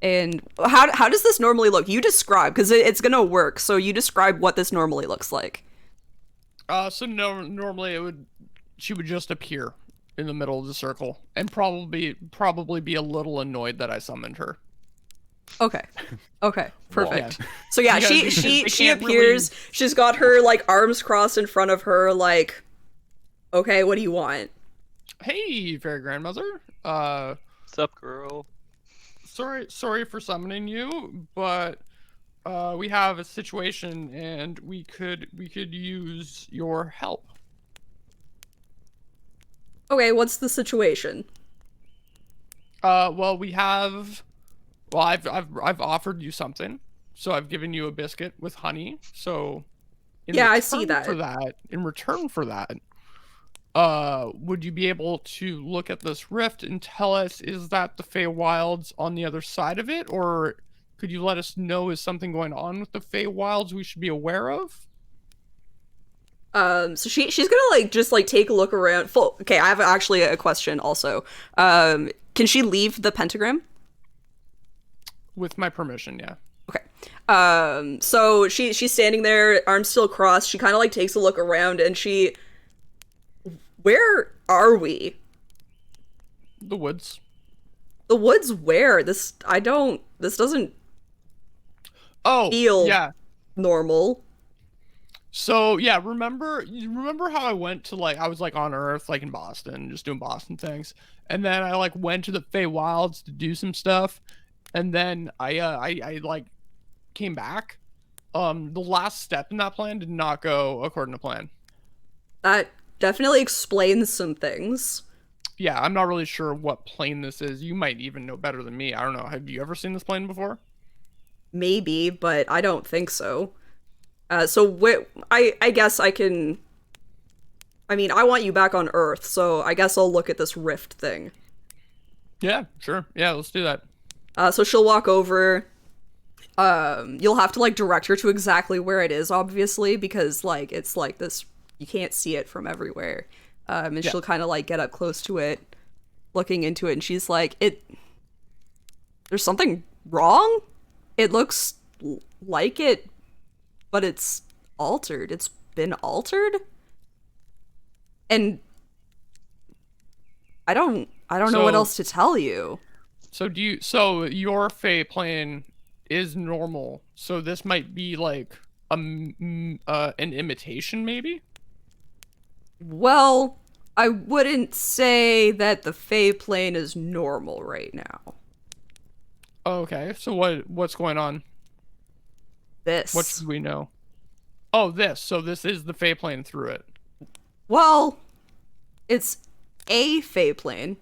And how does this normally look? You describe, because it's gonna work. So you describe what this normally looks like. So no, normally she would just appear in the middle of the circle and probably be a little annoyed that I summoned her. Okay. Okay. Perfect. Yeah. So yeah, Because she can't appears. really. She's got her like arms crossed in front of her. Like, okay, what do you want? Hey, fairy grandmother. Sup, girl? Sorry for summoning you, but we have a situation and we could use your help. Okay, what's the situation? Well, we have. Well, I've offered you something, so I've given you a biscuit with honey. So, Yeah, I see that. in return for that, would you be able to look at this rift and tell us, is that the Feywilds on the other side of it, or could you let us know, is something going on with the Feywilds we should be aware of? So she's gonna like just like take a look around. Okay, I have actually a question also. Can she leave the pentagram? With my permission, yeah. Okay. So she's standing there, arms still crossed. She kind of like takes a look around, and where are we? The woods. The woods where? This doesn't Oh, feel yeah. normal. So yeah, you remember how I went to I was like on Earth, like in Boston, just doing Boston things, and then I like went to the Feywilds to do some stuff, and then I like came back. The last step in that plan did not go according to plan. That definitely explains some things. Yeah, I'm not really sure what plane this is. You might even know better than me. I don't know. Have you ever seen this plane before? Maybe, but I don't think so. I guess I can. I mean, I want you back on Earth, so I guess I'll look at this rift thing. Yeah, sure. Yeah, let's do that. So she'll walk over. You'll have to like direct her to exactly where it is, obviously, because like it's like this. You can't see it from everywhere. And Yeah. she'll kind of like get up close to it, looking into it, and she's like, There's something wrong. It looks like it, but it's altered. It's been altered, and I don't know what So- else to tell you. So your Fey plane is normal. So this might be like an imitation, maybe? Well, I wouldn't say that the Fey plane is normal right now. Okay. So what's going on? This. What should we know? Oh, this. So this is the Fey plane through it. Well, it's a Fey plane.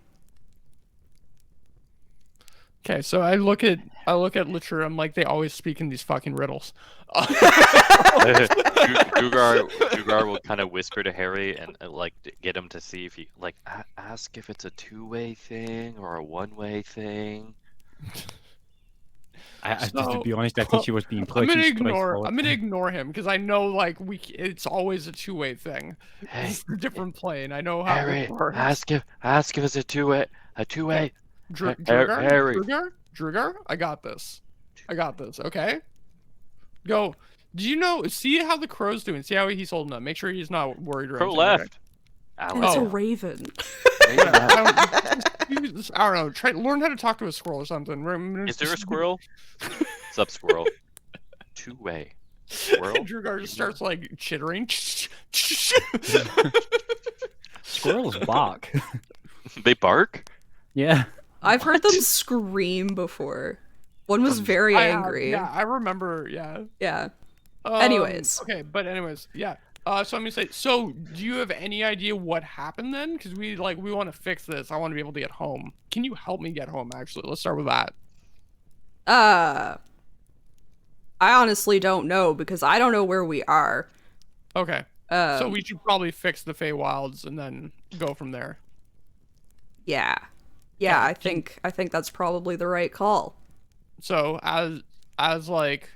Okay, so I look at literature. I'm like, they always speak in these fucking riddles. Dugar will kind of whisper to Harry and like get him to see if he like ask if it's a two-way thing or a one-way thing. Just to be honest, I think she was being I'm pretty gonna straightforward. ignore him because I know like it's always a two-way thing. Hey, It's a different plane. I know how Harry, it works. ask if it's a two-way. Harry. Drugar, I got this. Okay, go. Do you know? See how the crow's doing. See how he's holding up. Make sure he's not worried or Crow anything, okay? left. And it's a Oh. raven. I don't know. Learn how to talk to a squirrel or something. Is there a squirrel? Sup, squirrel? Two-way. Squirrel? Drugar just starts like chittering. Squirrels bark. They bark? Yeah. I've heard them scream before. One was very angry. Yeah, I remember. Yeah. Yeah. Anyways. Okay, but anyways, yeah. So I'm gonna say. So, do you have any idea what happened then? Because we want to fix this. I want to be able to get home. Can you help me get home? Actually, let's start with that. I honestly don't know because I don't know where we are. Okay. So we should probably fix the Feywilds and then go from there. Yeah. Yeah, Okay. I think that's probably the right call. So as like,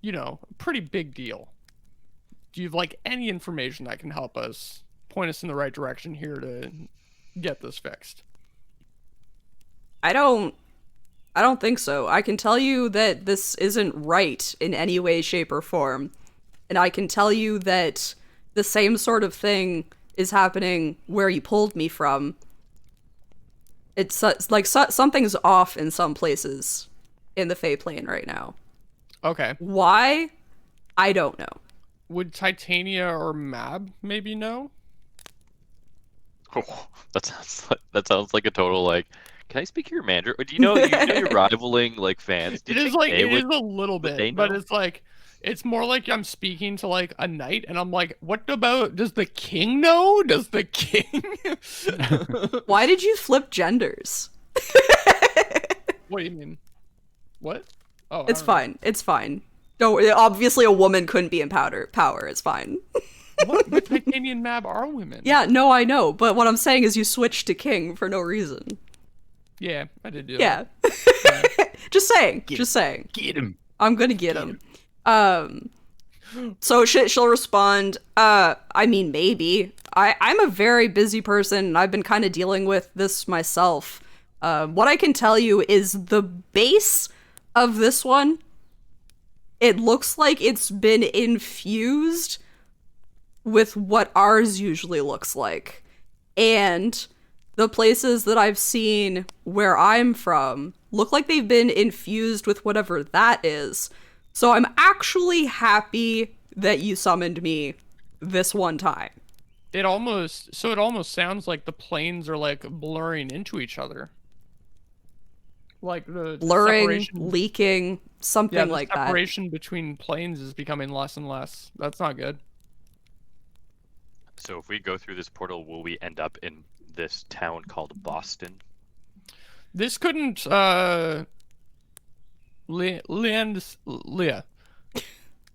a pretty big deal. Do you have like any information that can help us point us in the right direction here to get this fixed? I don't I don't think so. I can tell you that this isn't right in any way, shape, or form. And I can tell you that the same sort of thing is happening where you pulled me from. It's like something's off in some places in the Fey plane right now. Okay. Why? I don't know. Would Titania or Mab maybe know? Oh, that sounds like a total like. Can I speak to your manager? Or do you know you're rivaling like fans? Do It you is think like they it would? is a little would they bit, but know? it's like it's more like I'm speaking to like a knight, and I'm like, what about? Does the king know? Does the king? Why did you flip genders? What do you mean? What? Oh, I It's don't know. fine. It's fine. Don't. Obviously, a woman couldn't be in power. It's fine. What? But Titania and Mab are women. Yeah, no, I know. But what I'm saying is you switched to king for no reason. Yeah, I did do Yeah. that. Just saying. Just saying. Get him. I'm gonna get him. So she'll respond, I mean, maybe. I'm a very busy person, and I've been kind of dealing with this myself. What I can tell you is the base of this one, it looks like it's been infused with what ours usually looks like. And the places that I've seen where I'm from look like they've been infused with whatever that is. So I'm actually happy that you summoned me this one time. It almost sounds like the planes are like blurring into each other. Like the Blurring, separation, leaking, something yeah, the like that. separation between planes is becoming less and less. That's not good. So if we go through this portal, will we end up in this town called Boston? This couldn't Leah.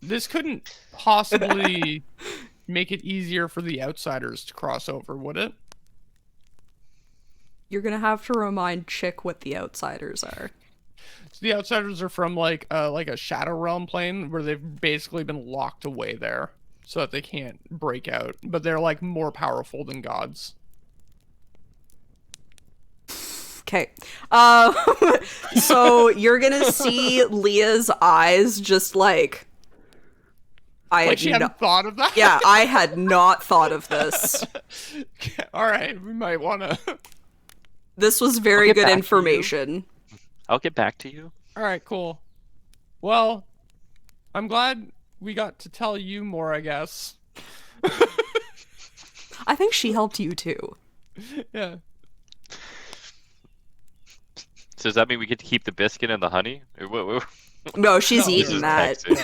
This couldn't possibly make it easier for the outsiders to cross over, would it? You're gonna have to remind Chick what the outsiders are. So the outsiders are from like a Shadow Realm plane where they've basically been locked away there so that they can't break out, but they're like more powerful than gods. Okay. So you're gonna see Leah's eyes just like Like she had hadn't thought of that. yeah, I had not thought of this. All right, we might want to. This was very get good back to you. information. I'll get back to you. All right, cool. Well, I'm glad we got to tell you more, I guess. I think she helped you too. Yeah. So does that mean we get to keep the biscuit and the honey? No, she's No, eating This is that. Texas.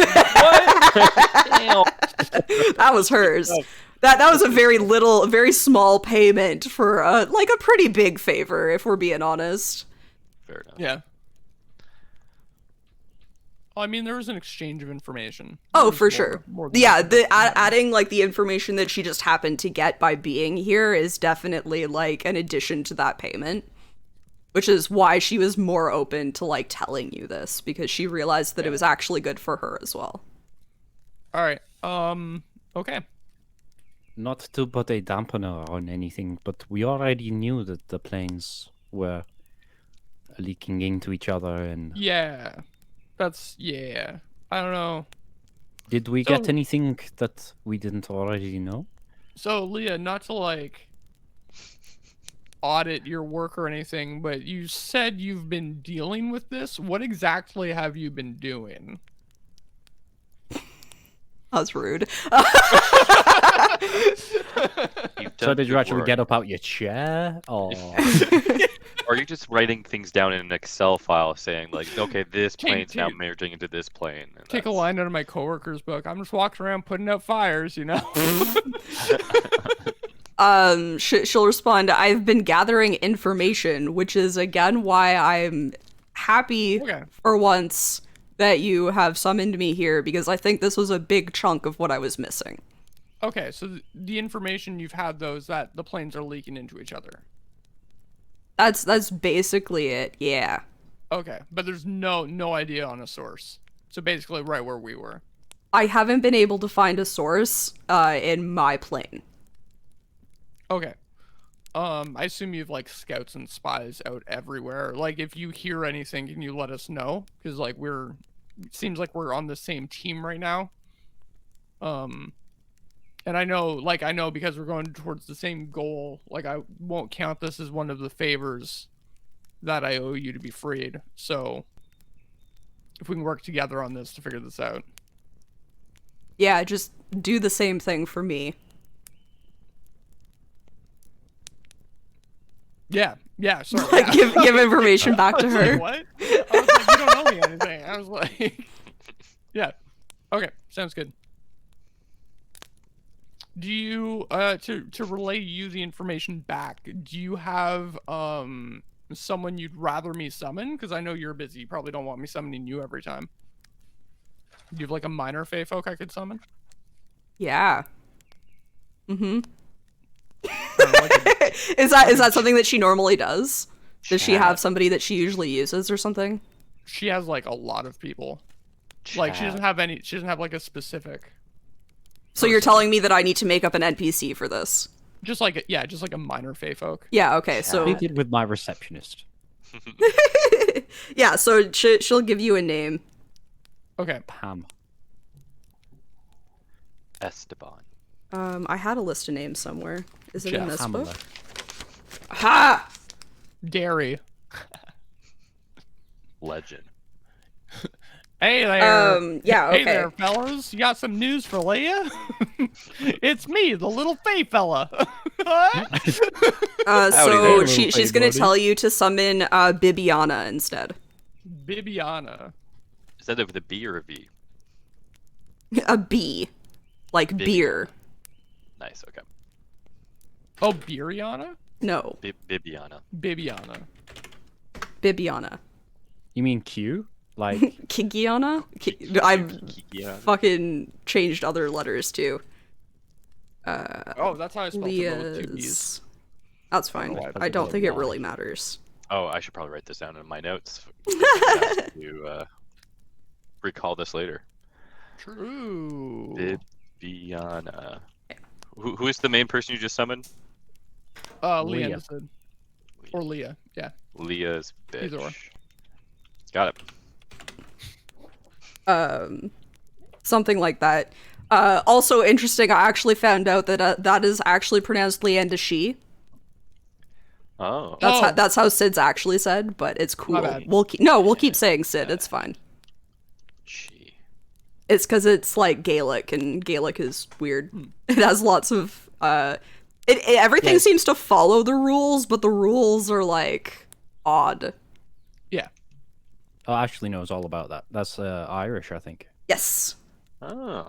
That was hers. That was a very small payment for like a pretty big favor, if we're being honest. Fair enough. Yeah. Well, I mean, there was an exchange of information. Oh, There was for more- sure. more than Yeah, just adding like the information that she just happened to get by being here is definitely like an addition to that payment. Which is why she was more open to like telling you this, because she realized that it was actually good for her as well. All right. Okay. Not to put a dampener on anything, but we already knew that the planes were leaking into each other, and Yeah. Yeah. I don't know. did we get So- anything that we didn't already know? So, Leah, not to like audit your work or anything, but you said you've been dealing with this. What exactly have you been doing? That's rude. You've So done did you good actually work. get up out your chair, or Or are you just writing things down in an Excel file saying like, okay, this Take- plane's now take- merging into this plane. And Take a that's- line out of my coworker's book. I'm just walking around putting out fires, you know? She'll respond, I've been gathering information, which is again why I'm happy Okay. for once that you have summoned me here, because I think this was a big chunk of what I was missing. Okay, so the information you've had, though, is that the planes are leaking into each other. That's basically it, yeah. Okay, but there's no idea on a source. So basically right where we were. I haven't been able to find a source in my plane. Okay. I assume you've like scouts and spies out everywhere. Like, if you hear anything, can you let us know? Because like it seems like we're on the same team right now. And I know because we're going towards the same goal. Like, I won't count this as one of the favors that I owe you to be freed. So, if we can work together on this to figure this out. Yeah, just do the same thing for me. Yeah, sorry. Like, Yeah. give information back to I was like, her. what? I was like, you don't owe me anything. I was like, yeah. Okay, sounds good. Do you to relay you the information back, do you have someone you'd rather me summon? Because I know you're busy. You probably don't want me summoning you every time. Do you have like a minor Fey folk I could summon? Yeah. Mm-hmm. I don't know, like Is that something that she normally does? Does she have somebody that she usually uses or something? she has like a lot of people. Like, she doesn't have like a specific. So you're telling me that I need to make up an NPC for this? Just like a minor Fey folk. Yeah, okay, so... I did with my receptionist. yeah, so she'll give you a name. Okay. Pam. Esteban. I had a list of names somewhere. Is it in this Pamela. book? Ha! Dairy. Legend. Hey there. Yeah, okay. Hey there, fellas. You got some news for Leia? It's me, the little Fey fella. So there, she's little gonna buddy. tell you to summon Bibiana instead. Bibiana. Is that with a B or a V? A B. Like Bibiana. beer. Nice. Okay. Oh, Biriana? No, Bibiana. Bibiana. Bibiana. You mean Q? Like, Kigiana? I've Yeah. fucking changed other letters too. Oh, that's how I spelled it with two B's. Leah's. That's fine. why I don't think it Y. really matters. Oh, I should probably write this down in my notes to recall this later. True. Bibiana. Who is the main person you just summoned? Leah. Leah. Said. Or Leah. Yeah. Leah's bitch. Either or. Got it. Something like that. Also interesting, I actually found out that that is actually pronounced Leanda She. Oh. That's how Sid's actually said, but it's cool. bad. We'll keep saying Sid. It's fine. She. It's because it's like Gaelic, and Gaelic is weird. It has lots of everything Yeah. seems to follow the rules, but the rules are like odd. Yeah. oh, Ashley knows all about that. That's Irish, I think. Yes. Oh.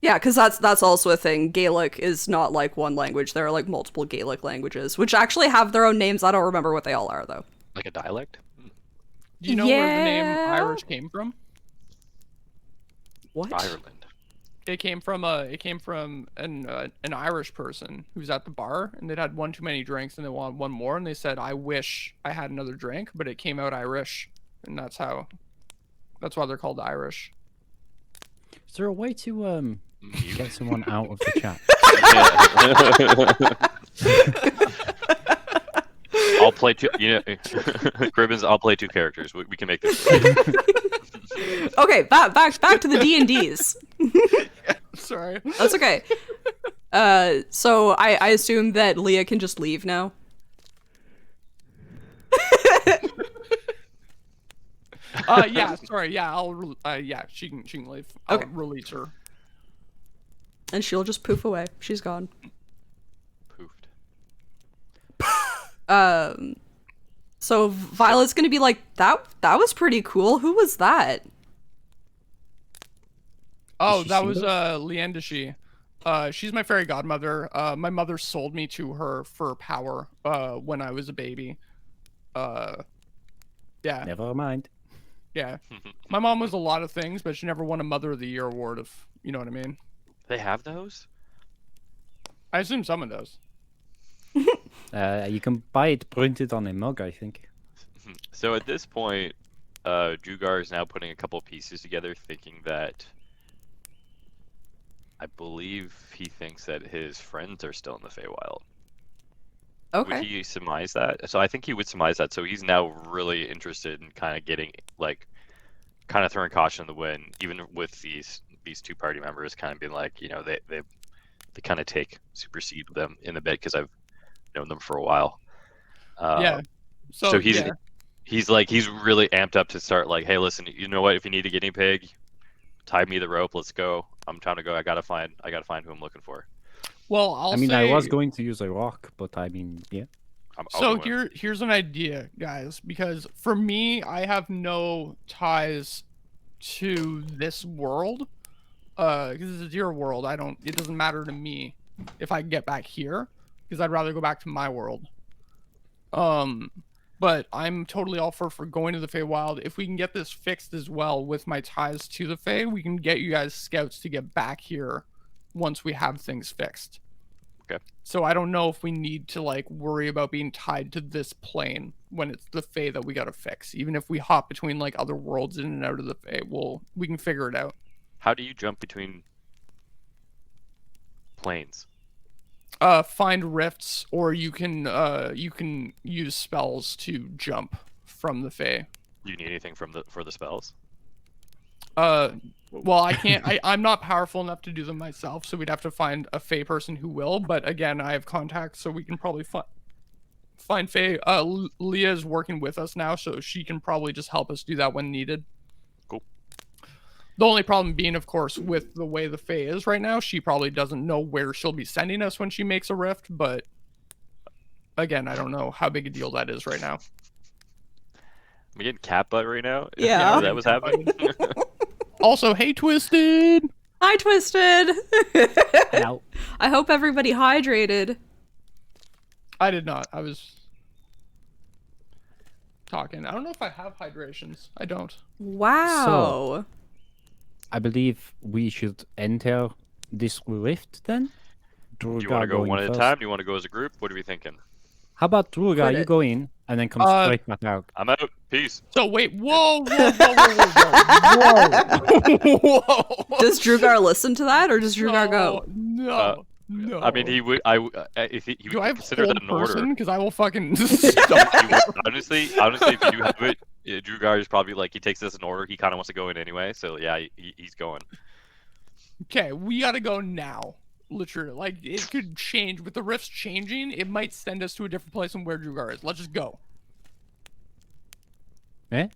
Yeah, because that's also a thing. Gaelic is not like one language. There are like multiple Gaelic languages, which actually have their own names. I don't remember what they all are though. Like a dialect? Hmm. Do you know where the name Yeah. Irish came from? What? Ireland. It came from an Irish person who was at the bar, and they'd had one too many drinks and they wanted one more, and they said, "I wish I had another drink," but it came out Irish, and that's why they're called Irish. Is there a way to get someone out of the chat? I'll play two. Gribbons. I'll play two characters. We can make this work. Okay, back to the D&Ds. Sorry. That's okay. So I assume that Leah can just leave now. Yeah. Sorry. Yeah. Yeah. She can leave. I'll Okay. release her. And she'll just poof away. She's gone. Poofed. So Violet's gonna be like, that was pretty cool. Who was that? Oh, she that single? was Leandashi. She's my fairy godmother. My mother sold me to her for power when I was a baby. Yeah. Never mind. Yeah. My mom was a lot of things, but she never won a Mother of the Year award, if you know what I mean. They have those? I assume someone does. You can buy it printed on a mug, I think. So at this point, Jugar is now putting a couple pieces together, thinking that I believe he thinks that his friends are still in the Feywild. Okay. Would he surmise that? So I think he would surmise that. So he's now really interested in kind of getting like, kind of throwing caution in the wind, even with these two party members, kind of being like, you know, they kind of supersede them in a bit because I've known them for a while. Yeah. So he's really amped up to start like, hey, listen, you know what? If you need a guinea pig, tie me the rope. Let's go. I'm trying to go. I gotta find who I'm looking for. Well, I mean, I was going to use a rock, but I mean, yeah. So here's an idea, guys, because for me, I have no ties to this world. Because this is your world. It doesn't matter to me if I get back here, because I'd rather go back to my world. But I'm totally all for going to the Feywild. If we can get this fixed as well with my ties to the Fey, we can get you guys scouts to get back here once we have things fixed. Okay. So I don't know if we need to like worry about being tied to this plane when it's the Fey that we gotta fix. Even if we hop between like other worlds in and out of the Fey, we can figure it out. How do you jump between planes? Find rifts, or you can use spells to jump from the Fey. Do you need anything for the spells? Well, I can't. I'm not powerful enough to do them myself, so we'd have to find a Fey person who will. But again, I have contacts, so we can probably find Fey. Leah is working with us now, so she can probably just help us do that when needed. Cool. The only problem being, of course, with the way the Fey is right now, she probably doesn't know where she'll be sending us when she makes a rift. But again, I don't know how big a deal that is right now. I'm getting cat butt right now. Yeah. That was happening. Also, hey, Twisted! Hi, Twisted! Hello. I hope everybody hydrated. I did not. I was talking. I don't know if I have hydrations. I don't. Wow. I believe we should enter this rift then. Do you want to go one at a time? Do you want to go as a group? What are we thinking? How about Druga? Quit You it. go in and then come straight back out. I'm out. Peace. So wait, whoa, whoa. Does Drugar listen to that, or does Drugar go? No. I mean, he would. If he Do would I have consider that an order. Because I will fucking He stop. would- honestly, if you do have it, Drugar is probably like he takes this in order. He kind of wants to go in anyway. So yeah, he's going. Okay, we gotta go now. Literally, like it could change with the rifts changing. It might send us to a different place than where Drugar is. Let's just go. Eh?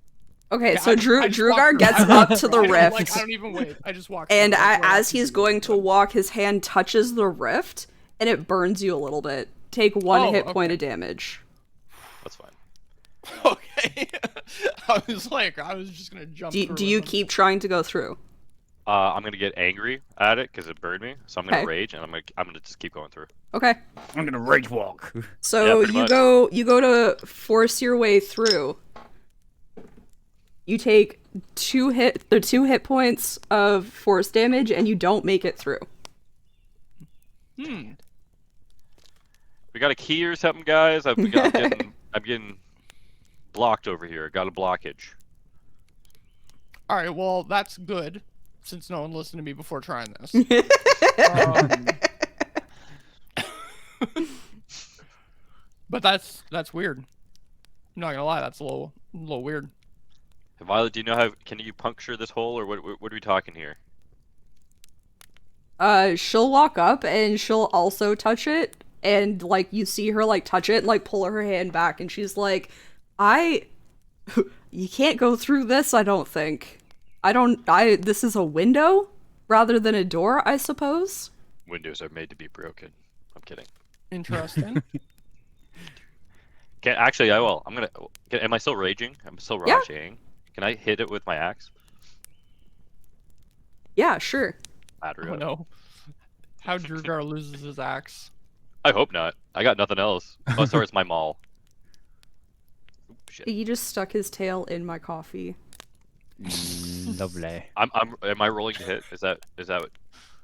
Okay, Yeah, so I just walk Drugar through. gets I don't- up to the I don't, rift, Like, I don't even wait. I just walk. and through. That's what I as he's going to walk, his hand touches the rift, and it burns you a little bit. Take one hit point of damage. That's fine. Okay. I was just gonna jump. Do through you with him. keep trying to go through? I'm gonna get angry at it because it burned me. So I'm gonna Okay. rage, and I'm gonna just keep going through. Okay. I'm gonna rage walk. So Yeah, pretty you much. go to force your way through. You take two hit points of force damage, and you don't make it through. Hmm. We got a key or something, guys. I'm getting blocked over here. Got a blockage. All right. Well, that's good, since no one listened to me before trying this. But that's weird. I'm not gonna lie. That's a little weird. Violet, do you know how? Can you puncture this hole, or what are we talking here? She'll walk up and she'll also touch it, and like you see her like touch it and like pull her hand back, and she's like, you can't go through this, I don't think. This is a window rather than a door, I suppose. Windows are made to be broken. I'm kidding. Interesting. Actually, I will. I'm gonna. Am I still raging? I'm still Yeah. raging. Can I hit it with my axe? Yeah, sure. Matter Oh no. How Drugar loses his axe. I hope not. I got nothing else. Oh, sorry, it's my maul. Oop, shit. He just stuck his tail in my coffee. Lovely. Am I rolling to hit? Is that what?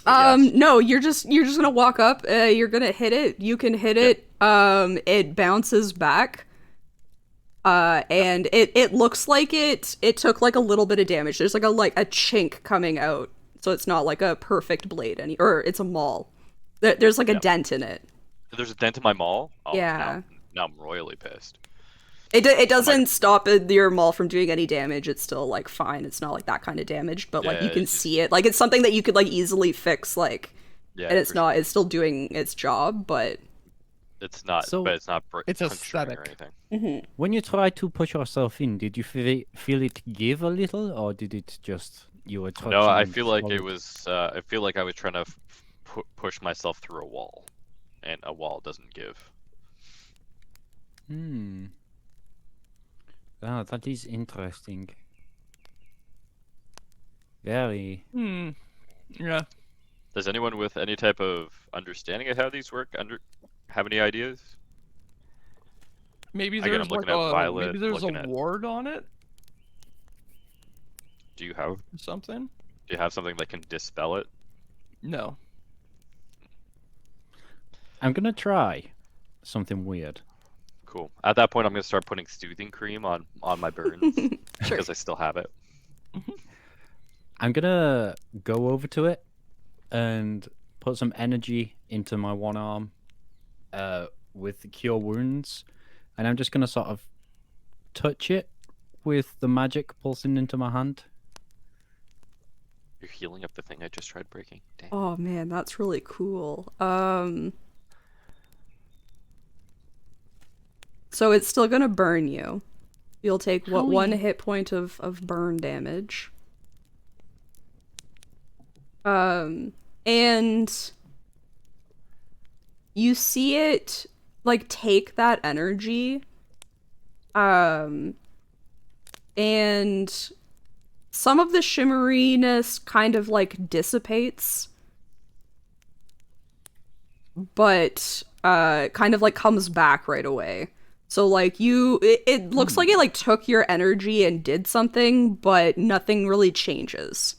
Yes. No, you're just gonna walk up, you're gonna hit it, you can hit it, it bounces back, and it looks like it took like a little bit of damage. There's like a chink coming out, so it's not like a perfect blade or it's a maul. There's like a dent in it. There's a dent in my maul. Oh, Yeah. now I'm royally pissed. It doesn't stop your maul from doing any damage. It's still like fine. It's not like that kind of damage, but like you Yeah, can it's just- see it. Like it's something that you could like easily fix. Like, Yeah, and it's for not. sure. It's still doing its job, but It's not, So- but it's not. It's puncturing or aesthetic. anything. When you try to push yourself in, did you feel it give a little, or did it just you were touching? No, I feel like it solid? was. I feel like I was trying to push myself through a wall, and a wall doesn't give. Hmm. Ah, that is interesting. Very. Yeah. Does anyone with any type of understanding of how these work have any ideas? Maybe Again, there's I'm like looking at Violet, maybe there's looking a at- ward on it Do you have or something. something that can dispel it? No. I'm gonna try something weird. Cool. At that point, I'm gonna start putting soothing cream on my burns Sure. because I still have it. I'm gonna go over to it and put some energy into my one arm with the cure wounds, and I'm just gonna sort of touch it with the magic pulsing into my hand. You're healing up the thing I just tried breaking. Dang. oh man, that's really cool. So it's still gonna burn you. You'll take what, How 1 you- hit point of burn damage. And you see it like take that energy, and some of the shimmeriness kind of like dissipates, but kind of like comes back right away. So like it looks like it like took your energy and did something, but nothing really changes.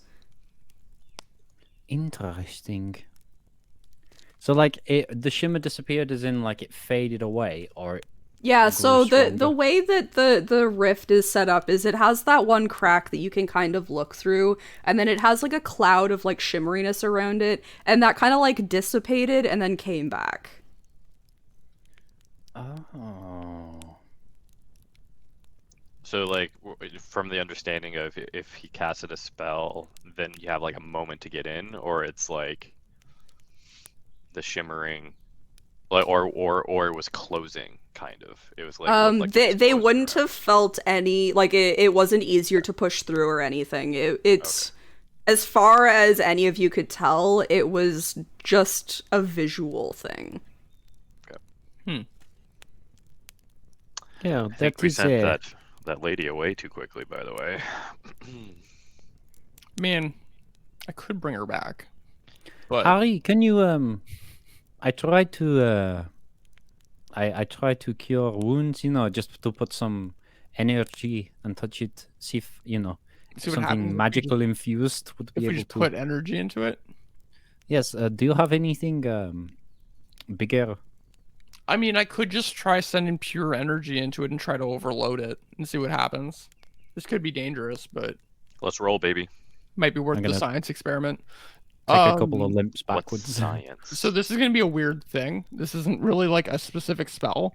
Interesting. So like the shimmer disappeared as in like it faded away, or Yeah, It so grew the stronger. way that the rift is set up is it has that one crack that you can kind of look through, and then it has like a cloud of like shimmeriness around it, and that kind of like dissipated and then came back. oh, So like from the understanding of if he casted a spell, then you have like a moment to get in, or it's like the shimmering, like or it was closing kind of. It was like looked like it was They closing wouldn't around. have felt any like it wasn't easier to push through or anything. It's as far as any of you could tell, it was just a visual thing. yeah, I think that we is sent that lady away too quickly, by the way. Man, I could bring her back. But Harry, can you I tried to I tried to cure wounds, just to put some energy and touch it, see if see what something happens if we magical infused would if be we able just to. put energy into it. Yes, do you have anything bigger? I mean, I could just try sending pure energy into it and try to overload it and see what happens. This could be dangerous, but Let's roll, baby. might be worth I'm the gonna science experiment. Take a couple of limps What's backwards. science? So this is gonna be a weird thing. This isn't really like a specific spell.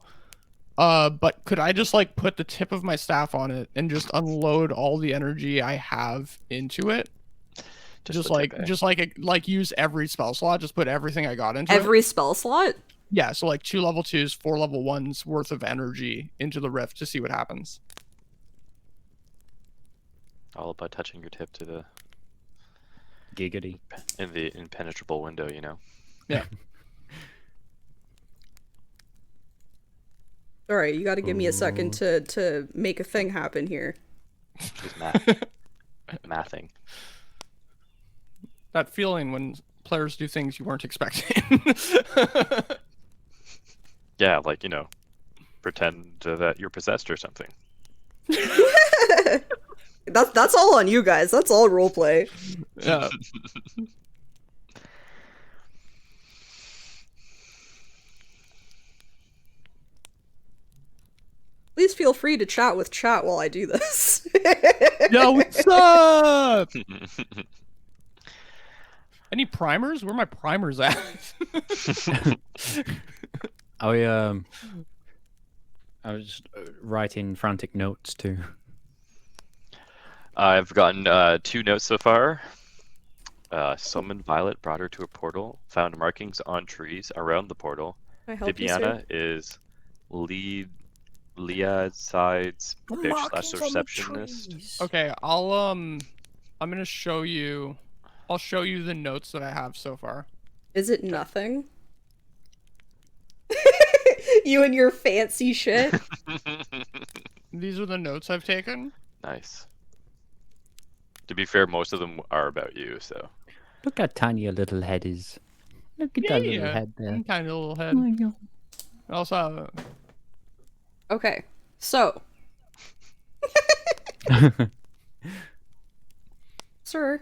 But could I just like put the tip of my staff on it and just unload all the energy I have into it? Just the tip, eh? like use every spell slot. Just put everything I got into it. Every spell slot? Yeah, so like 2 level 2s, 4 level 1s worth of energy into the rift to see what happens. All about touching your tip to the Giggity. in the impenetrable window, you know. Yeah. All right, you got to give me a second to make a thing happen here. Just mathing. That feeling when players do things you weren't expecting. Yeah, like pretend that you're possessed or something. That's all on you guys. That's all roleplay. Yeah. Please feel free to chat with chat while I do this. Yo, what's up? Any primers? Where are my primers at? I was just writing frantic notes too. I've gotten 2 notes so far. Summoned Violet, brought her to a portal, found markings on trees around the portal. Can I help you, sir? Viviana is Leah's side's bitch / receptionist. Okay, I'm gonna show you. I'll show you the notes that I have so far. Is it nothing? You and your fancy shit. These are the notes I've taken. Nice. To be fair, most of them are about you, so. Look how tiny your little head is. Look at that little head there. Tiny little head. Oh, yeah. I also have Okay, so. Sir,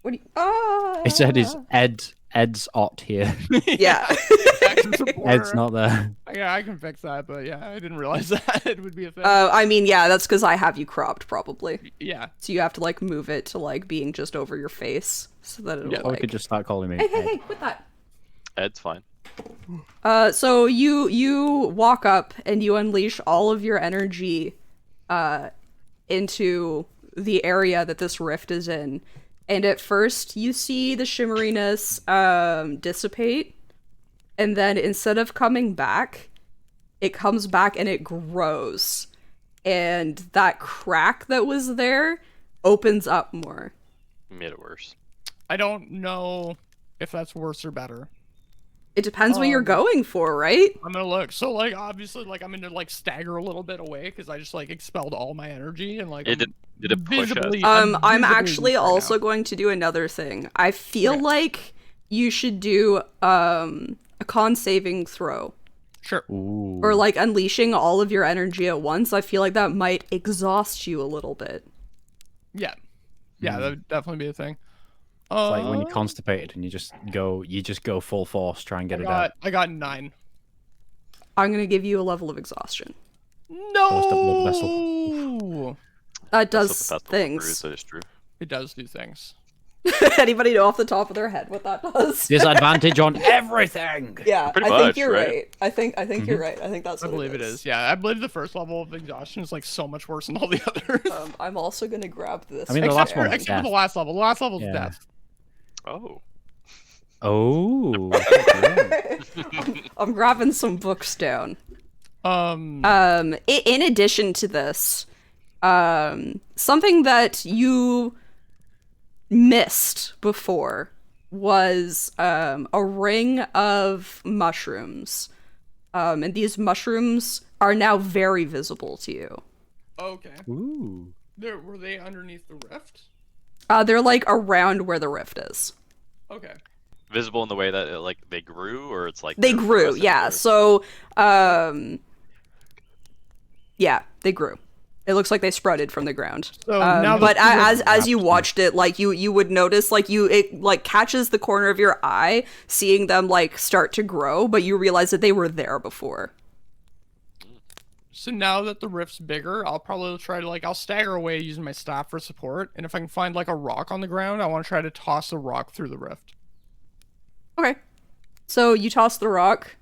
what do you. Ah! It said is Ed's ot here. Yeah. Ed's not there. Yeah, I can fix that, but yeah, I didn't realize that it would be a thing. I mean, yeah, that's because I have you cropped, probably. Yeah. So you have to, like, move it to, like, being just over your face. So that it'll, Yeah, Or we like... could just start calling me Hey, hey, Ed. hey, quit that. Ed's fine. So you walk up and you unleash all of your energy into the area that this rift is in. And at first you see the shimmeriness dissipate, and then instead of coming back, it comes back and it grows. And that crack that was there opens up more. Made it worse. I don't know if that's worse or better. It depends what you're going for, right? I'm gonna look. So, like, obviously, like, I'm gonna, like, stagger a little bit away because I just, like, expelled all my energy and, like, Did it push us? I'm visibly actually weak right also now. going to do another thing. I feel Okay. like you should do a con saving throw. Sure. Ooh. Or like unleashing all of your energy at once. I feel like that might exhaust you a little bit. Yeah. Yeah, that would definitely be a thing. It's like when you're constipated and you just go full force, try and get it out. I got 9. I'm gonna give you a level of exhaustion. Burst up blood vessel. No. That That's does what the festival things. brews, that is true. It does do things. Anybody know off the top of their head what that does? Disadvantage on everything. Yeah, Pretty I think much, you're right? right. I think you're right. I think that's I what believe it is. Yeah, I believe the first level of exhaustion is like so much worse than all the others. I'm also gonna grab this. I mean, the last except one for, was except for death. the last level. The last level is Yeah. death. Oh. Oh. I'm grabbing some books down. Um. In addition to this, something that you missed before was a ring of mushrooms. And these mushrooms are now very visible to you. Okay. Ooh. Were they underneath the rift? They're like around where the rift is. Okay. Visible in the way that like they grew, or it's like They they're grew, fluorescent, yeah. or- So, yeah, they grew. It looks like they sprouted from the ground. So now But that as you watched it, like you would notice, like it like catches the corner of your eye, seeing them like start to grow, but you realize that they were there before. So now that the rift's bigger, I'll probably try to I'll stagger away using my staff for support, and if I can find like a rock on the ground, I want to try to toss a rock through the rift. Okay. So you toss the rock,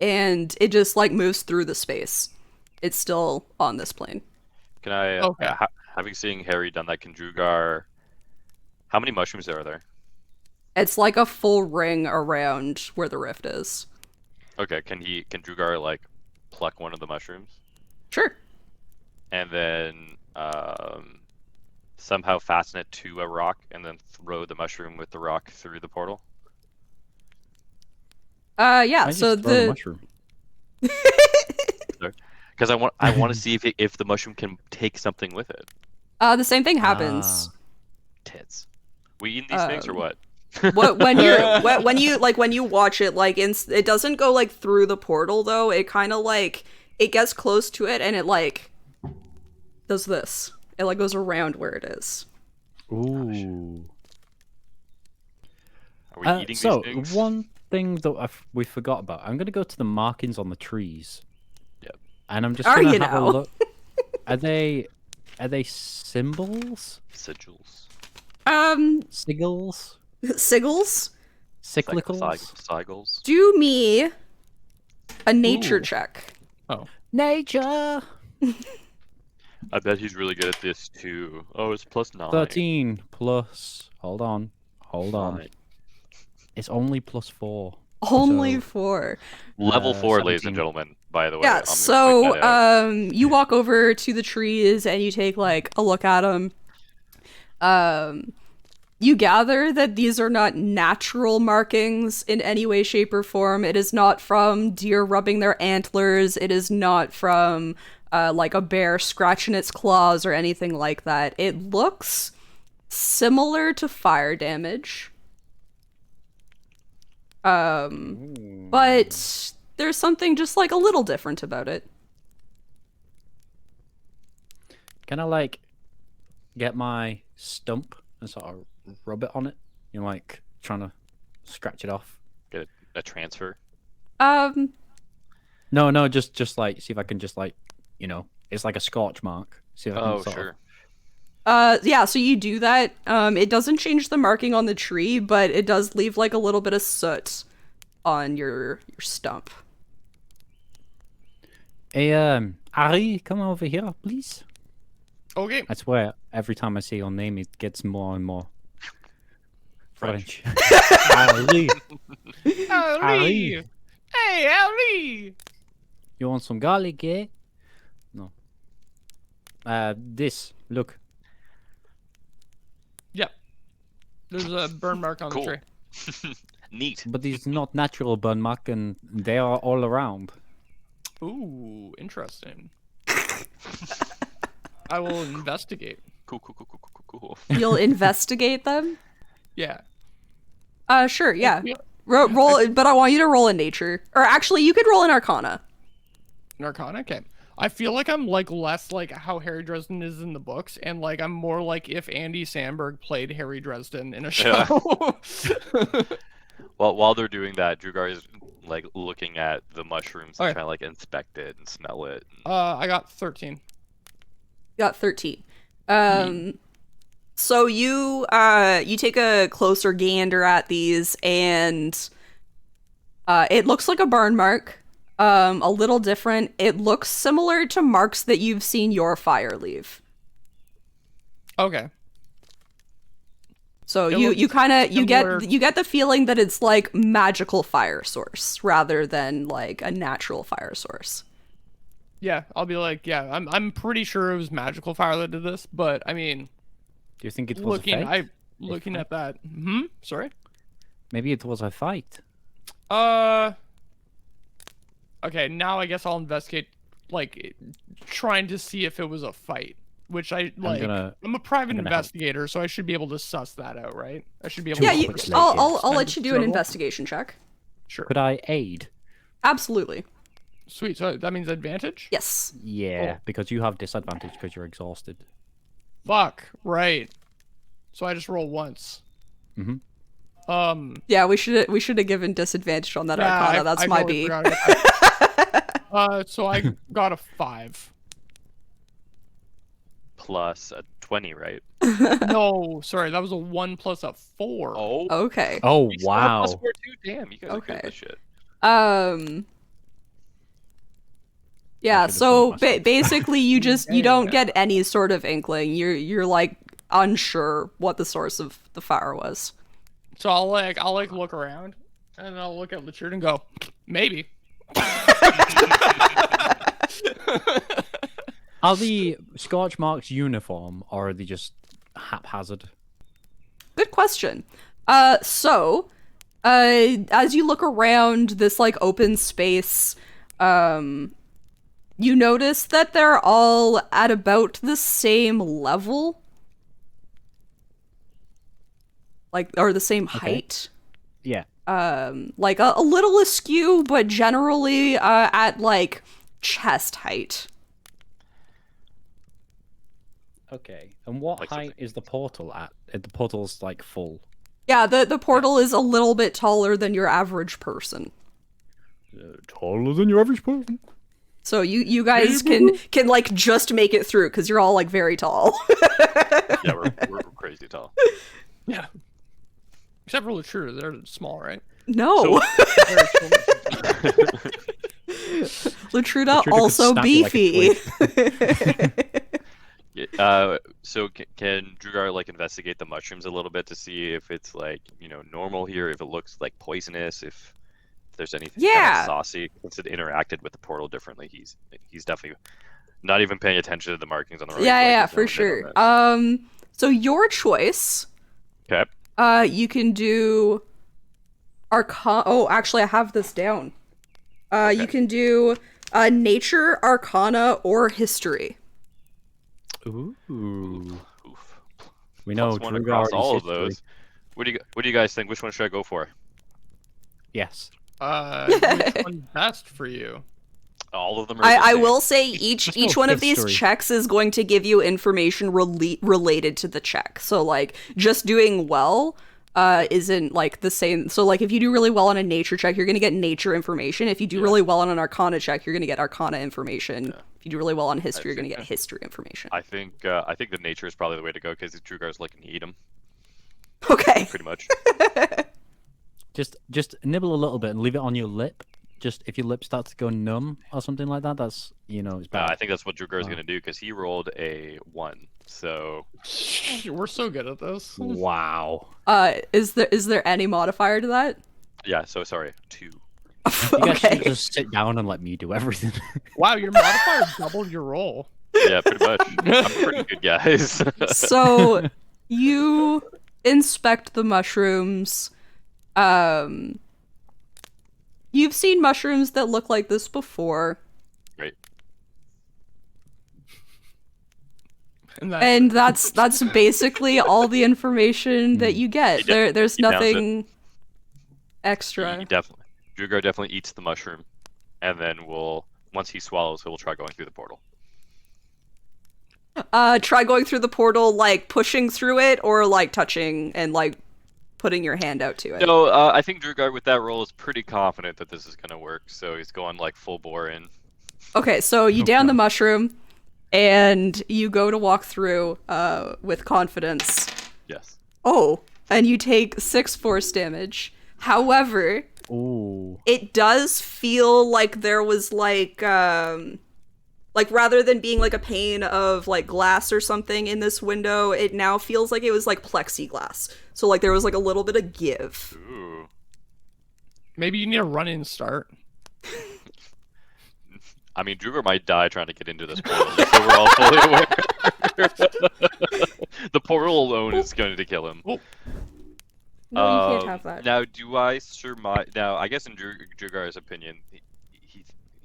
and it just like moves through the space. It's still on this plane. Can I, Okay. having seen Harry done that, can Drugar, how many mushrooms are there? It's like a full ring around where the rift is. Okay, can Drugar like pluck one of the mushrooms Sure. and then somehow fasten it to a rock and then throw the mushroom with the rock through the portal? Yeah. I So just throw a the mushroom. Because I want to see if the mushroom can take something with it. the same thing happens. Tits. We eating these things or what? When you watch it, like it doesn't go like through the portal though. It kind of like it gets close to it and it like does this. It like goes around where it is. Ooh. Are we eating So these things? one thing that we forgot about. I'm gonna go to the markings on the trees. Yep. And I'm just Are gonna you have a now? look. Are they symbols? Sigils. Sigils? Sigils, Cyclicals? Sigils. do me a nature Ooh. check. Oh. Nature. I bet he's really good at this too. Oh, it's +9. 13 plus. Hold on. Fine. It's only +4. Only So- 4. Level 4, ladies 17. and gentlemen. By the way. Yeah, I'm gonna so point that out. you walk over to the trees and you take like a look at them. You gather that these are not natural markings in any way, shape, or form. It is not from deer rubbing their antlers. It is not from like a bear scratching its claws or anything like that. It looks similar to fire damage. But there's something just like a little different about it. Can I like get my stump and sort of rub it on it? You know, like trying to scratch it off. Get a transfer. No, just like see if I can just like, you know, it's like a scorch mark. See if I can Oh, sort sure. Yeah, so you do that. It doesn't change the marking on the tree, but it does leave like a little bit of soot on your stump. Hey, Ari, come over here, please. Okay. I swear, every time I say your name, it gets more and more French. Ari, Ali. Hey, Ali. you want some garlic, eh? No. This, look. Yep. There's a burn mark on Cool. the tree. Neat. But it's not natural burn mark, and they are all around. Ooh, interesting. I will investigate. Cool. You'll investigate them? Yeah. Sure, yeah. Yeah. Roll, but I want you to roll in nature. Or actually, you could roll in Arcana. Arcana? Okay. I feel like I'm like less like how Harry Dresden is in the books, and like I'm more like if Andy Samberg played Harry Dresden in a show. Yeah. Well, while they're doing that, Drugar is like looking at the mushrooms and Okay. trying to like inspect it and smell it. I got 13. You got 13. So you take a closer gander at these, and it looks like a burn mark. A little different. It looks similar to marks that you've seen your fire leave. Okay. So It you looks kind of you similar- get the feeling that it's like magical fire source rather than like a natural fire source. Yeah, I'll be like, yeah, I'm pretty sure it was magical fire that did this, but I mean, Do you think it was looking a fake? looking at that. Sorry. Maybe it was a fight. Okay, now I guess I'll investigate, like, trying to see if it was a fight, which I like. I'm a private gonna help. investigator, so I should be able to suss that out, right? I should be able. Yeah, to you. look at I'll it. let you do an Struggle? investigation check. Sure. Could I aid? Absolutely. Sweet. So that means advantage. Yes. Yeah, Cool. because you have disadvantage because you're exhausted. Fuck. Right. So I just roll once. Mhm. Yeah, we should have given disadvantage on that Yeah, Arcana. I That's my totally B. forgot about that. So I got a 5. Plus a 20, right? No, sorry, that was a 1 plus a 4. Oh. Okay. Oh You still have wow! +4 too? Damn, you guys are good at Okay. this shit. Yeah, should've so done it myself. basically you don't Yeah. get any sort of inkling. You're like unsure what the source of the fire was. So I'll look around and I'll look at Richard and go, maybe. Are the scorch marks uniform or are they just haphazard? Good question. So as you look around this like open space, you notice that they're all at about the same level. Like, or the same height. Yeah. Like a little askew, but generally at like chest height. Okay. And what Like height something- is the portal at? The portal's like full. Yeah, the portal is a little bit taller than your average person. Taller than your average person. So you guys can like just make it through because you're all like very tall. Yeah, we're crazy tall. Yeah. Except for Latrue, they're small, right? No. Very short. Latruda could also snap you like a beefy. So can Drugar like investigate the mushrooms a little bit to see if it's like normal here, if it looks like poisonous, if there's anything kind of Yeah. saucy since it interacted with the portal differently. He's definitely not even paying attention to the markings on the right. Yeah, for sure. So your choice. Okay. You can do Arcana. Oh, actually, I have this down. You can do Nature, Arcana, or History. Ooh. Oof. We know +1 Drugar across is all of history. those. What do you guys think? Which one should I go for? Yes. Which one's best for you? All of them are. the I same. will say Let's each go one of these history. checks is going to give you information related to the check. So like just doing well isn't like the same. So like if you do really well on a nature check, you're going to get nature information. If you do really well on an arcana check, you're going to get arcana information. If you do really well on history, you're going to get history information. I think the nature is probably the way to go because Drugar's looking to eat him. Okay. Pretty much. Just nibble a little bit and leave it on your lip. Just if your lip starts to go numb or something like that, that's it's bad. I think that's what Drugar's gonna do because he rolled a 1. So We're so good at this. Wow. Is there any modifier to that? yeah. So sorry, 2. You guys should Okay. just sit down and let me do everything. Wow, your modifier doubled your roll. Yeah, pretty much. I'm pretty good, guys. So you inspect the mushrooms. You've seen mushrooms that look like this before, Great. And that's basically all the information that you get. There's he downs it. nothing extra. Drugar definitely eats the mushroom, and then once he swallows, he'll try going through the portal. Try going through the portal, like pushing through it, or like touching and like putting your hand out to it. No, I think Drugar with that roll is pretty confident that this is gonna work, so he's going like full bore in. Okay, so you down the mushroom, and you go to walk through with confidence. Yes. Oh, and you take 6 force damage. However, Ooh. it does feel like there was like rather than being like a pane of like glass or something in this window, it now feels like it was like plexiglass. So like there was like a little bit of give. Ooh. maybe you need a run-in start. I mean, Drugar might die trying to get into this portal, so we're all fully aware. The portal alone is going to kill him. Oh. No, you can't have that. Now, do I surmise? Now, I guess in Drugar's opinion,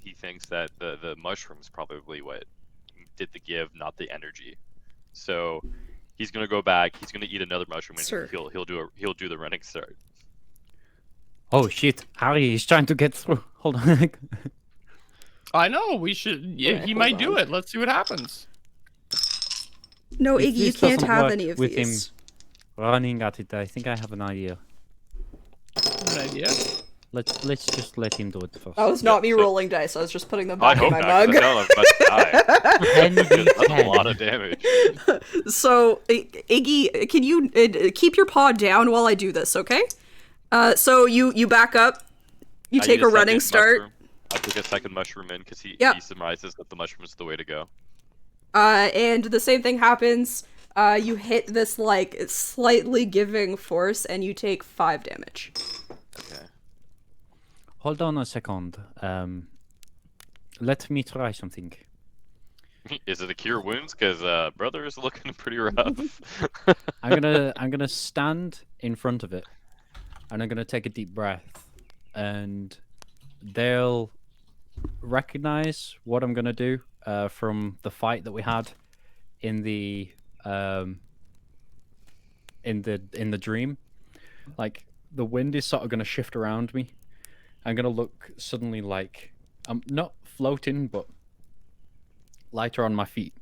he thinks that the mushrooms probably what did the give, not the energy. So he's gonna go back. He's gonna eat another mushroom, and Sir. he'll do the running start. Oh shit, Harry, he's trying to get through. Hold on. I know, we should. Yeah, Alright, he hold might do on. it. Let's see what happens. No, If Iggy, you this can't doesn't have work any of with these. Running at it, I think I have an idea. Good idea. Let's just let him do it first. That was not me so- rolling dice. I was just putting them I back hope in my not. 'Cause mug. I tell him about to die. 10 That's a lot of damage. So, Iggy, can you keep your paw down while I do this, okay? So you back up. You I take eat a running second start. mushroom. I took a second mushroom in because he Yep. surmises that the mushroom is the way to go. And the same thing happens. You hit this like slightly giving force, and you take 5 damage. Okay. Hold on a second. Let me try something. Is it a cure wounds? Because brother is looking pretty rough. I'm gonna stand in front of it, and I'm gonna take a deep breath, and they'll recognize what I'm gonna do from the fight that we had in the dream. Like the wind is sort of gonna shift around me. I'm gonna look suddenly like I'm not floating, but lighter on my feet,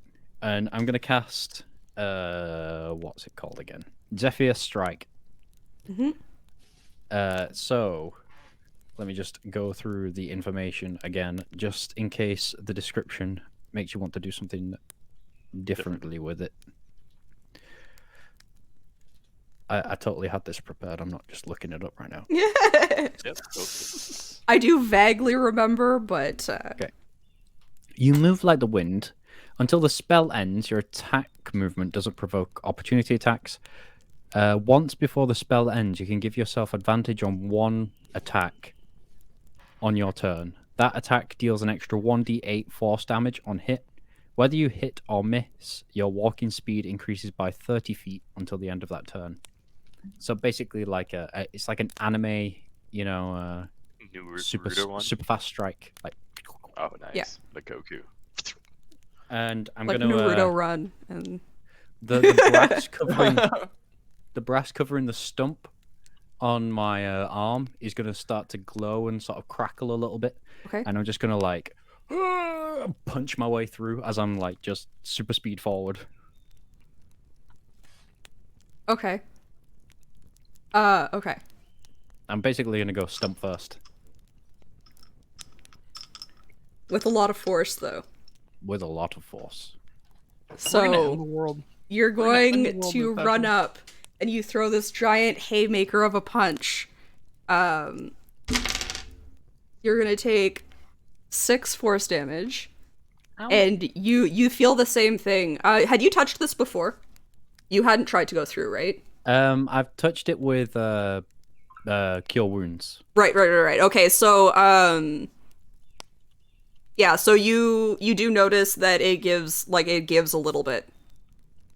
and I'm gonna cast what's it called again? Zephyr Strike. Mhm. So let me just go through the information again, just in case the description makes you want to do something differently with it. I totally had this prepared. I'm not just looking it up right now. Yep. Go. I do vaguely remember, but Okay. You move like the wind. Until the spell ends, your attack movement doesn't provoke opportunity attacks. Once before the spell ends, you can give yourself advantage on one attack on your turn. That attack deals an extra 1d8 force damage on hit. Whether you hit or miss, your walking speed increases by 30 feet until the end of that turn. So basically, like it's like an anime, you know, New super Ruder one. super fast strike. Like, Oh, nice. Yeah. The Goku. and I'm like gonna Naruto run and the brass covering the brass covering the stump on my arm is gonna start to glow and sort of crackle a little bit. okay. And I'm just gonna like punch my way through as I'm like just super speed forward. Okay. Okay. I'm basically gonna go stump first With a lot of force, though. with a lot of force. We're gonna end the So world. you're gonna end the going world to with that run one. up, and you throw this giant haymaker of a punch. You're gonna take 6 force damage, and you feel the same thing. Had you touched this before? You hadn't tried to go through, right? I've touched it with cure wounds. Right. Okay, so yeah, so you do notice that it gives a little bit,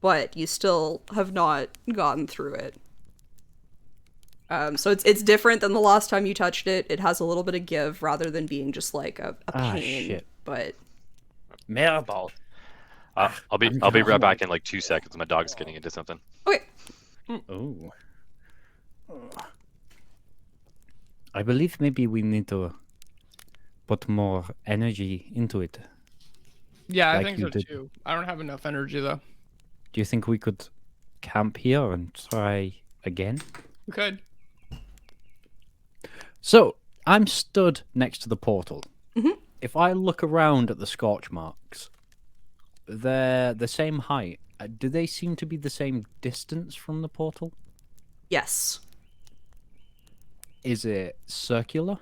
but you still have not gotten through it. So it's different than the last time you touched it. It has a little bit of give rather than being just like a pain. Shit. But Merde. I'll be right back in like 2 seconds. My dog's getting into something. okay. Oh. I believe maybe we need to put more energy into it. Yeah, I Like think you so did. too. I don't have enough energy though. Do you think we could camp here and try again? We could. So, I'm stood next to the portal. Mhm. If I look around at the scorch marks, they're the same height. Do they seem to be the same distance from the portal? Yes. Is it circular?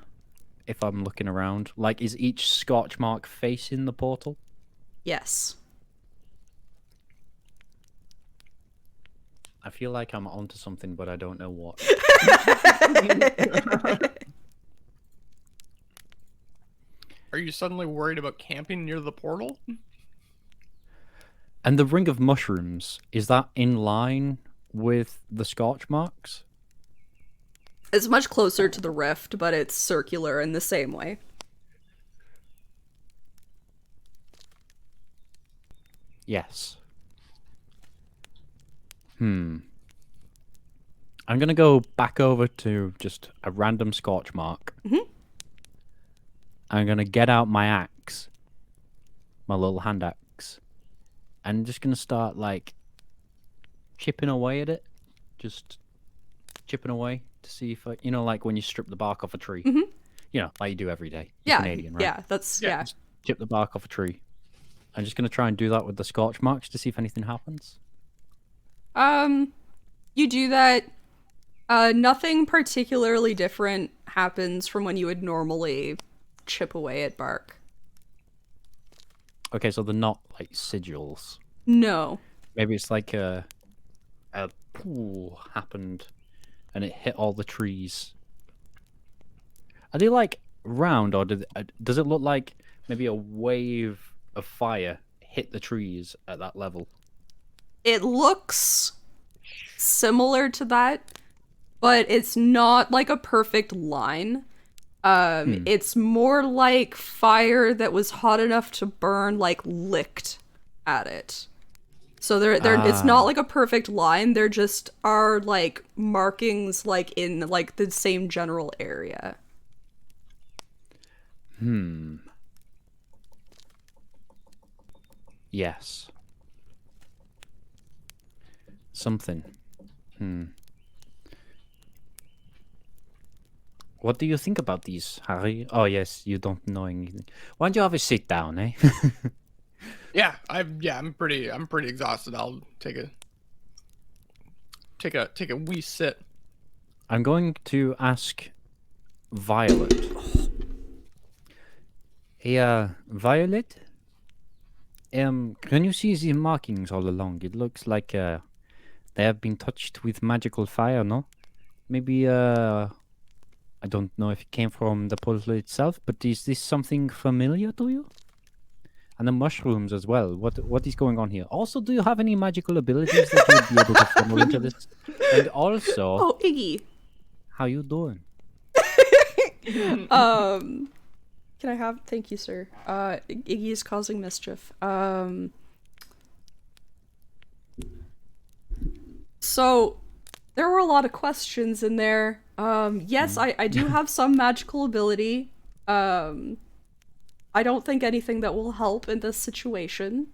If I'm looking around, like, is each scorch mark facing the portal? Yes. I feel like I'm onto something, but I don't know what. Are you suddenly worried about camping near the portal? And the ring of mushrooms, is that in line with the scorch marks? It's much closer to the rift, but it's circular in the same way. Yes. I'm gonna go back over to just a random scorch mark. Mhm. I'm gonna get out my axe, my little hand axe, and I'm just gonna start like chipping away at it, just chipping away to see if I, like when you strip the bark off a tree, Mhm. Like you do every day. You're Yeah. Canadian, right? Yeah, that's yeah. Chip the bark off a tree. I'm just gonna try and do that with the scorch marks to see if anything happens. You do that. Nothing particularly different happens from when you would normally chip away at bark. Okay, so they're not like sigils. No. Maybe it's like a pool happened and it hit all the trees. Are they like round, or does it look like maybe a wave of fire hit the trees at that level? It looks similar to that, but it's not like a perfect line. It's more like fire that was hot enough to burn, like licked at it. So it's not like a perfect line. There just are like markings like in like the same general area. Yes. Something. What do you think about these, Harry? Oh yes, you don't know anything. Why don't you have a sit down, eh? Yeah, I'm pretty exhausted. I'll take a take a wee sit. I'm going to ask Violet. Hey, Violet? Can you see the markings all along? It looks like, they have been touched with magical fire, no? Maybe, I don't know if it came from the portal itself, but is this something familiar to you? And the mushrooms as well. What is going on here? Also, do you have any magical abilities that you would be able to funnel into this? And also, Oh, Iggy. how you doing? Can I have? Thank you, sir. Iggy is causing mischief. So there were a lot of questions in there. Yes, I do have some magical ability. I don't think anything that will help in this situation.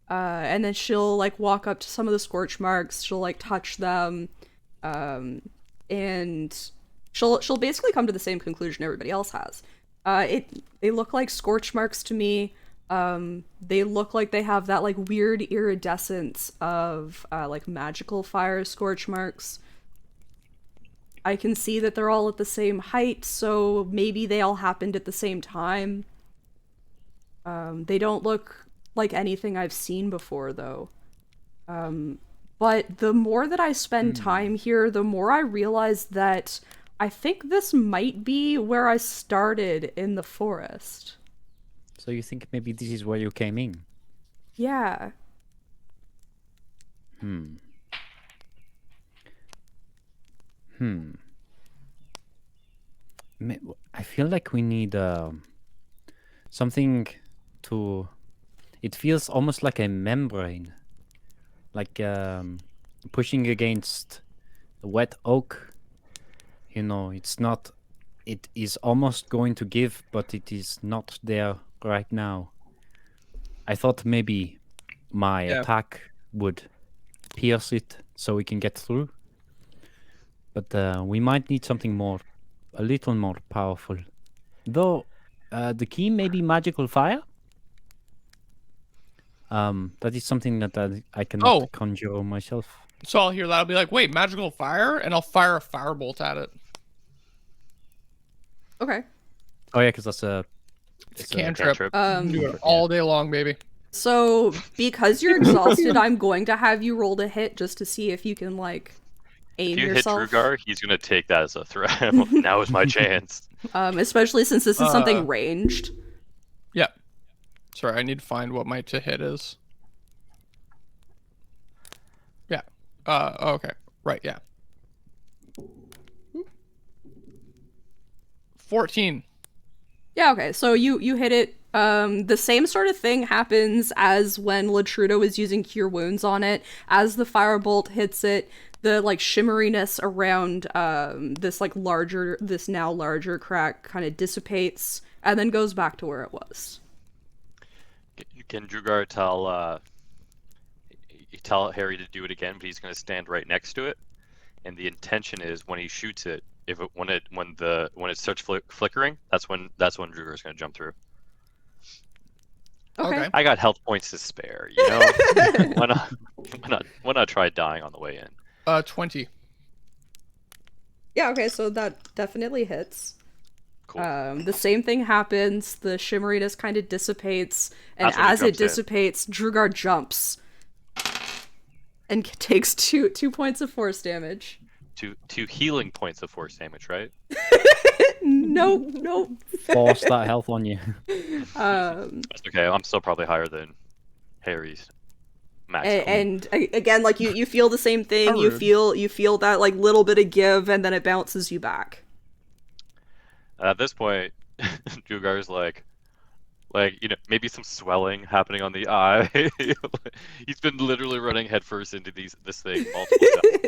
And then she'll like walk up to some of the scorch marks. She'll like touch them, and she'll basically come to the same conclusion everybody else has. They look like scorch marks to me. They look like they have that like weird iridescence of like magical fire scorch marks. I can see that they're all at the same height, so maybe they all happened at the same time. They don't look like anything I've seen before, though. But the more that I spend time here, the more I realize that I think this might be where I started in the forest. So you think maybe this is where you came in? Yeah. I feel like we need something to... It feels almost like a membrane. Like pushing against the wet oak. You know, it's not... It is almost going to give, but it is not there right now. I thought maybe my attack would pierce it so we can get through. But we might need something more, a little more powerful. Though, the key may be magical fire. That is something that I cannot conjure myself. So I'll hear that. I'll be like, wait, magical fire? And I'll fire a firebolt at it. Okay. Oh yeah, because that's a... It's a cantrip. Do it Yeah. all day long, baby. So, because you're exhausted, I'm going to have you roll to hit just to see if you can, like, aim If you yourself. hit Drugar, he's gonna take that as a threat. Now is my chance. Especially since this is something ranged. Yeah. Sorry, I need to find what my to hit is. Yeah. Okay. Right, yeah. 14. Yeah, okay, so you hit it. The same sort of thing happens as when Latrudo was using Cure Wounds on it. As the firebolt hits it, the like shimmeriness around this now larger crack kind of dissipates and then goes back to where it was. Can Drugar tell Harry to do it again, but he's gonna stand right next to it, and the intention is when he shoots it, when it starts flickering, that's when Drugar's gonna jump through. Okay. I got health points to spare, you know. why not try dying on the way in? 20. Yeah, okay, so that definitely hits. Cool. The same thing happens, the shimmeriness kind of dissipates, and That's when he as it jumps in. dissipates, Drugar jumps and takes two points of force damage. Two healing points of force damage, right? Nope. Force that health on you. That's okay. I'm still probably higher than Harry's max. And again, like you feel the same thing. How rude. You feel that like little bit of give, and then it bounces you back. At this point, Drugar's like, maybe some swelling happening on the eye. He's been literally running headfirst into this thing multiple times.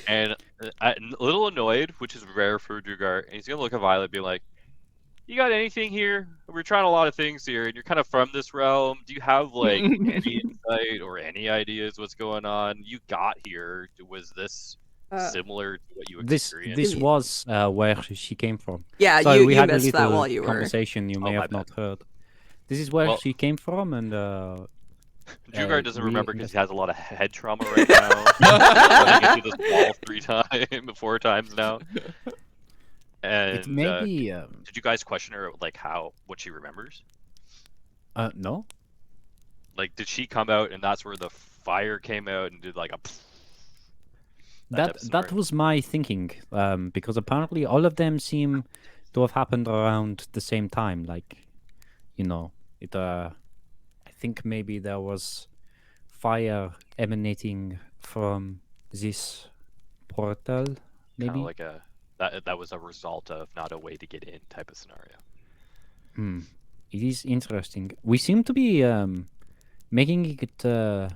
And a little annoyed, which is rare for Drugar, and he's gonna look at Violet and be like, you got anything here? We're trying a lot of things here, and you're kind of from this realm. Do you have like any insight or any ideas what's going on? You got here. Was this similar to what you experienced? This was where she came from. Yeah, Sorry, we you had a missed little that while you were. conversation you may my have not bad. heard. This is where she came from, and Jugar doesn't we remember because he invest- has a lot of head trauma right now. Running into this wall 4 times now. And It may be. did you guys question her like what she remembers? No. Like, did she come out and that's where the fire came out and did like a type of That scenario? was my thinking. Because apparently all of them seem to have happened around the same time. Like, you know, it. I think maybe there was fire emanating from this portal. Kind Maybe. of like that was a result of not a way to get in type of scenario. It is interesting. We seem to be making it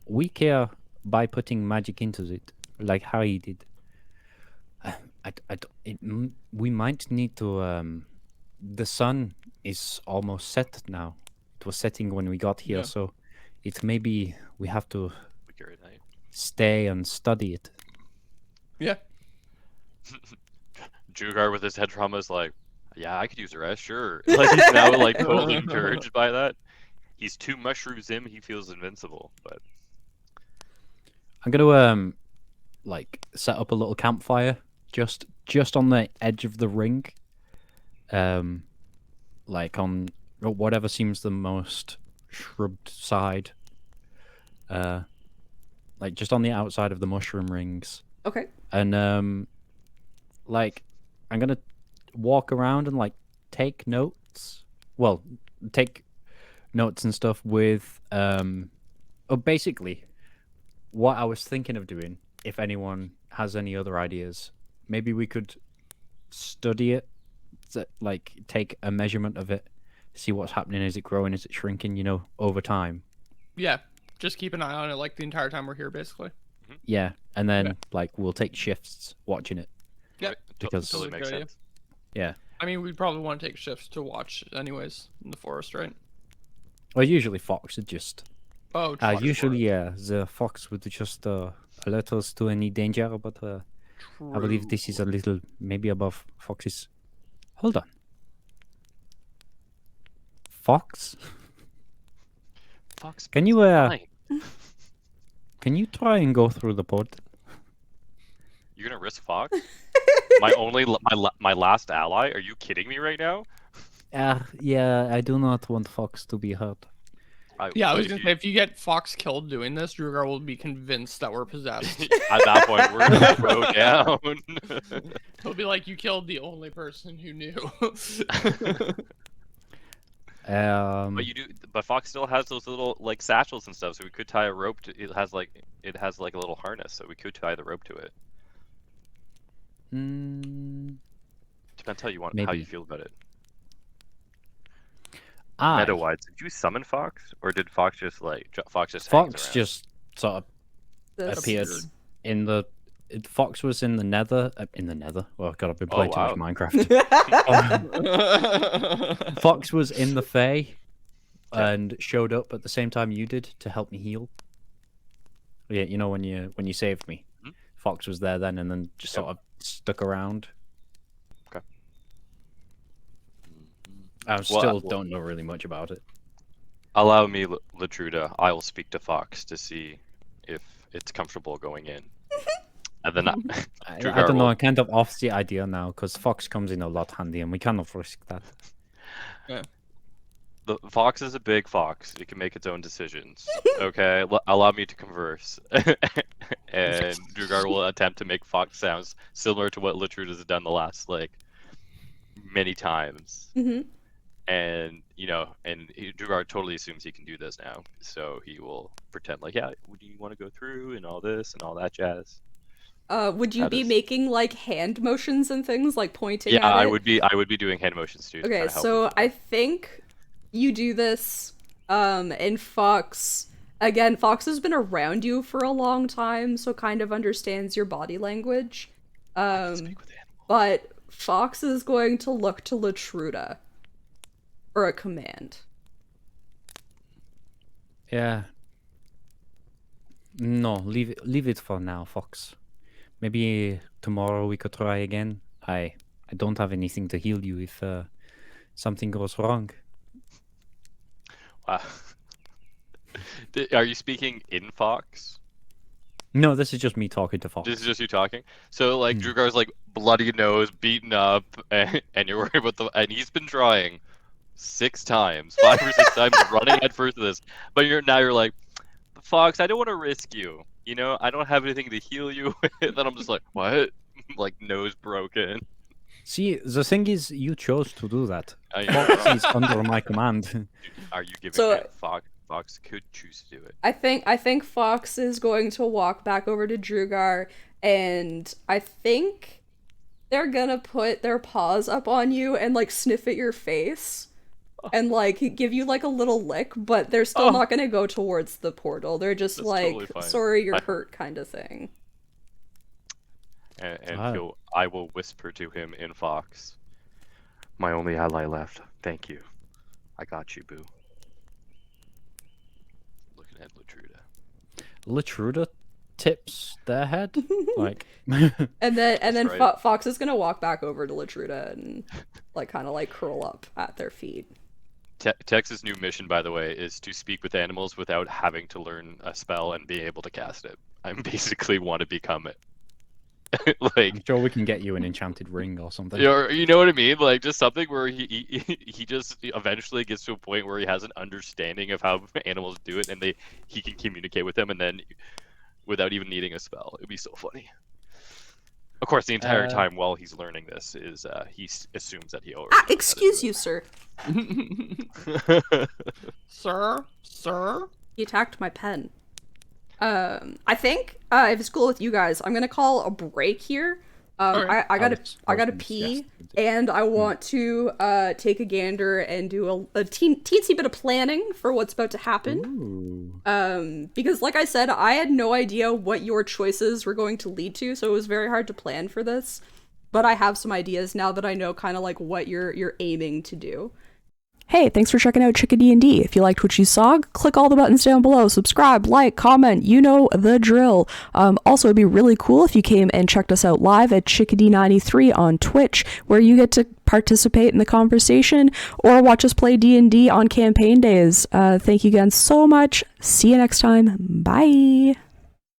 weaker by putting magic into it, like Harry did. We might need to. The sun is almost set now. It was setting when we got here, Yeah. so it maybe we have to Weaker at night. stay and study it. Yeah. Jugar with his head trauma is like, yeah, I could use a rest, sure. Like he's now like totally encouraged by that. He's 2 mushrooms in, he feels invincible, but I'm gonna like set up a little campfire just on the edge of the ring. Like on whatever seems the most shrubbed side. Like just on the outside of the mushroom rings. Okay. And like I'm gonna walk around and like take notes. Well, take notes and stuff with basically what I was thinking of doing. If anyone has any other ideas, maybe we could study it, like take a measurement of it, see what's happening. Is it growing? Is it shrinking? You know, over time. Yeah. Just keep an eye on it like the entire time we're here, basically. Yeah, and then Yeah. like we'll take shifts watching it. Yeah. Because- totally makes Good idea. sense. Yeah. I mean, we'd probably want to take shifts to watch, anyways, in the forest, right? Well, usually fox would just. Oh, Fox Usually, Forest. the fox would just alert us to any danger, but I believe this is a little maybe above fox's. Hold on. Fox, Fox, can you fine. can you try and go through the port? You're gonna risk Fox? my last ally? Are you kidding me right now? Yeah, I do not want fox to be hurt. Yeah, I was if gonna you- say, if you get Fox killed doing this, Drugar will be convinced that we're possessed. At that point, we're gonna throw down. He'll be like, you killed the only person who knew. But Fox still has those little like satchels and stuff, so we could tie a rope to. It has like a little harness, so we could tie the rope to it. Depends how you Maybe. feel about it. I Meta-wise, did you summon Fox, or did Fox just like Fox just Fox hangs around? just sort of This appeared is- in the. Fox was in the Nether. In the Nether. Well, God, I've been playing too wow. much Minecraft. Fox was in the Fae, and showed up at the same time you did to help me heal. Yeah, you know when you saved me, Mhm. Fox was there then, and then just Yep. sort of stuck around. Okay. I Well, still don't know really much about it. Allow me, Latruda. I will speak to Fox to see if it's comfortable going in. And then I Drugar don't know. will- I'm kind of off the idea now because Fox comes in a lot handy, and we cannot risk that. the Fox is a big fox. It can make its own decisions. Okay, allow me to converse. And Drugar will attempt to make Fox sounds similar to what Latruda has done the last like many times. Mhm. And Drugar totally assumes he can do this now, so he will pretend like, yeah, do you want to go through and all this and all that jazz. Would you That be is- making like hand motions and things, like pointing Yeah, at I it? would be doing hand motions too. To Okay, kinda help so with I think you do this, and Fox, again, Fox has been around you for a long time, so kind of understands your body language. speak with animals. But Fox is going to look to Latruda for a command. Yeah. No, leave it for now, Fox. Maybe tomorrow we could try again. I don't have anything to heal you if something goes wrong. Wow. Are you speaking in Fox? No, this is just me talking to Fox. This is just you talking. So like Drugar's like bloody nose, beaten up, and you're worried about and he's been trying 6 times, 5 or 6 times, running head first to this. But you're like, Fox, I don't want to risk you. You know, I don't have anything to heal you with. And I'm just like, what? Like nose broken. See, the thing is, you chose to do that. Know, Fox is under my command. Are you giving So- it Fox? Fox could choose to do it. I think Fox is going to walk back over to Drugar, and I think they're gonna put their paws up on you and like sniff at your face and like give you like a little lick, but they're still not gonna go towards the portal. They're just That's like, totally fine. sorry, you're hurt kind of thing. And Ah. I will whisper to him in Fox, my only ally left. Thank you. I got you, boo. Looking at Latruda. Latruda tips their head, like. And then right. Fox is gonna walk back over to Latruda and like kind of like curl up at their feet. Tex's new mission, by the way, is to speak with animals without having to learn a spell and be able to cast it. I basically want to become it. Like, I'm sure we can get you an enchanted ring or something. you know what I mean? Like, just something where he just eventually gets to a point where he has an understanding of how animals do it, and he can communicate with them, and then without even needing a spell. It'd be so funny. Of course, the entire time while he's learning this is he assumes that he already. knows how to Excuse do you, sir. it. Sir? He attacked my pen. I think if it's cool with you guys, I'm gonna call a break here. Alright. I gotta Yes, pee, yes. and I want to take a gander and do a teensy bit of planning for what's about to happen. Ooh. Because like I said, I had no idea what your choices were going to lead to, so it was very hard to plan for this. But I have some ideas now that I know kind of like what you're aiming to do. Hey, thanks for checking out Chicka D&D. If you liked what you saw, click all the buttons down below. Subscribe, like, comment, you know the drill. Also, it'd be really cool if you came and checked us out live at Chickadee93 on Twitch, where you get to participate in the conversation or watch us play D&D on campaign days. Thank you again so much. See you next time. Bye.